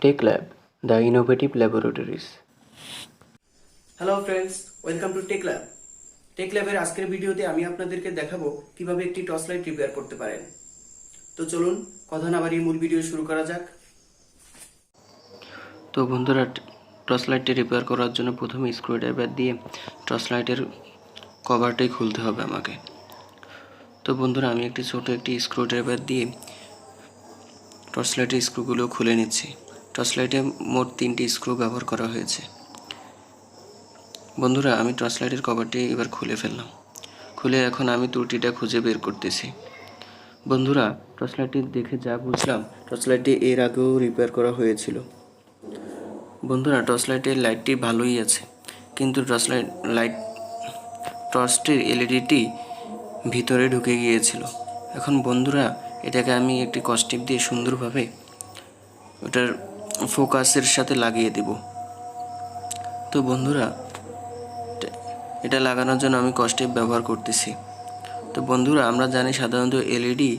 Tech Lab, the innovative laboratories. Hello friends, welcome to tech lab. Tech ল্যাবের আজকের ভিডিওতে আমি আপনাদেরকে দেখাবো কিভাবে একটি টর্চ লাইট রিপেয়ার করতে পারেন। তো চলুন কথা না বাড়িয়ে মূল ভিডিও শুরু করা যাক। তো বন্ধুরা, টর্চ লাইটটি রিপেয়ার করার জন্য প্রথমে স্ক্রুড্রাইভার দিয়ে টর্চ লাইটের কভারটাই খুলতে হবে আমাকে। তো বন্ধুরা, আমি ছোট একটি স্ক্রুড্রাইভার দিয়ে টর্চ লাইটের স্ক্রুগুলো খুলে নিচ্ছি। টর্চ লাইটে মোট 3টি স্ক্রু ব্যবহার করা হয়েছে। বন্ধুরা, আমি টর্চ লাইটের কভারটি এবার খুলে ফেললাম। খুলে এখন আমি ত্রুটিটা খুঁজে বের করতেছি। বন্ধুরা, টর্চ লাইটটি দেখে যা বুঝলাম, টর্চ লাইটটি এর আগেও রিপেয়ার করা হয়েছিল। বন্ধুরা, টর্চ লাইটের লাইটটি ভালোই আছে, কিন্তু টর্চটির এলইডিটি ভিতরে ঢুকে গিয়েছিল। এখন বন্ধুরা, এটাকে আমি একটি কসটিপ দিয়ে সুন্দরভাবে ওটার ফোকাসের সাথে লাগিয়ে দেব। তো বন্ধুরা, এটা লাগানোর জন্য আমি কসটিপ ব্যবহার করতেছি। তো বন্ধুরা, আমরা জানি সাধারণত এলইডি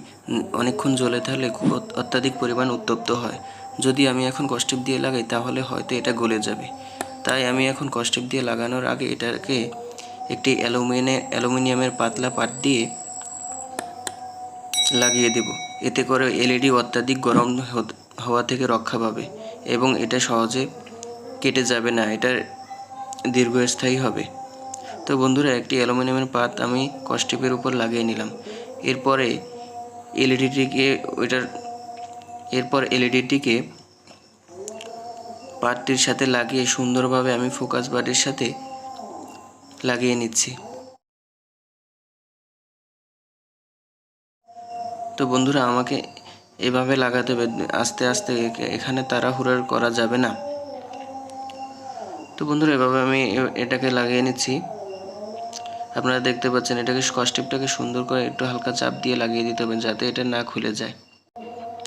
অনেকক্ষণ জ্বলে থাকলে খুব অত্যাধিক পরিমাণ উত্তপ্ত হয়। যদি আমি এখন কসটিপ দিয়ে লাগাই তাহলে হয়তো এটা গলে যাবে। তাই আমি এখন কসটিপ দিয়ে লাগানোর আগে এটাকে একটি অ্যালুমিনিয়ামের পাতলা পাট দিয়ে লাগিয়ে দেব। এতে করে এলইডি অত্যাধিক গরম হওয়া থেকে রক্ষা পাবে এবং এটা সহজে কেটে যাবে না, এটা দীর্ঘস্থায়ী হবে। তো বন্ধুরা, একটি অ্যালুমিনিয়ামের পাত আমি কসটিপের উপর লাগিয়ে নিলাম। এরপর এলইডিটিকে পাতটির সাথে লাগিয়ে সুন্দরভাবে আমি ফোকাস বারের সাথে লাগিয়ে নিচ্ছি। তো বন্ধুরা, আমাকে এভাবে লাগাতে হবে আস্তে আস্তে, এখানে তাড়াহুড়ো করা যাবে না। তো বন্ধুরা, এভাবে আমি এটাকে লাগিয়ে নিচ্ছি। আপনারা দেখতে পাচ্ছেন, এটাকে কসটিপটাকে সুন্দর করে একটু হালকা চাপ দিয়ে লাগিয়ে দিতে হবে যাতে এটা না খুলে যায়।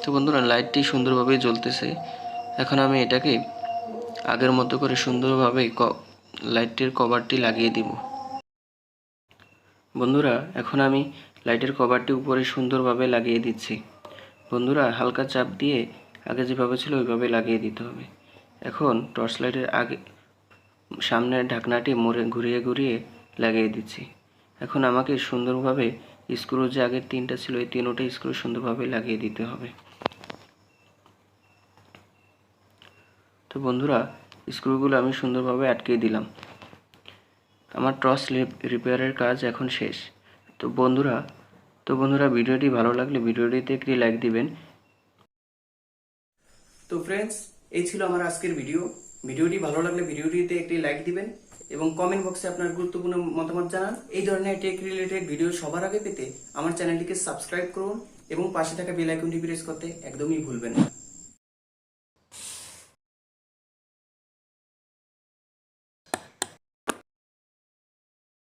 তো বন্ধুরা, লাইটটি সুন্দরভাবেই জ্বলতেছে। এখন আমি এটাকে আগের মতো করে সুন্দরভাবে লাইটের কভারটি লাগিয়ে দিব। বন্ধুরা, এখন আমি লাইটের কভারটি উপরে সুন্দরভাবে লাগিয়ে দিচ্ছি। বন্ধুরা, হালকা চাপ দিয়ে আগে যেভাবে ছিল ওইভাবে লাগিয়ে দিতে হবে। এখন টর্চ লাইটের সামনের ঢাকনাটি ঘুরিয়ে ঘুরিয়ে লাগিয়ে দিচ্ছি। এখন আমাকে সুন্দরভাবে স্ক্রু যে আগের 3টা ছিল এই 3টা স্ক্রু সুন্দরভাবে লাগিয়ে দিতে হবে। তো বন্ধুরা, স্ক্রুগুলো আমি সুন্দরভাবে আটকে দিলাম। আমার টর্চ রিপেয়ারের কাজ এখন শেষ। তো বন্ধুরা, ভিডিওটি ভালো লাগলে ভিডিওটিতে একটি লাইক দিবেন। তো ফ্রেন্ডস, এই ছিল আমার আজকের ভিডিও। ভিডিওটি ভালো লাগলে ভিডিওটিতে একটি লাইক দিবেন এবং কমেন্ট বক্সে আপনার গুরুত্বপূর্ণ মতামত জানান। এই ধরনের টেক রিলেটেড ভিডিও সবার আগে পেতে আমার চ্যানেলটিকে সাবস্ক্রাইব করুন এবং পাশে থাকা বেল আইকনটি প্রেস করতে একদমই ভুলবেন না।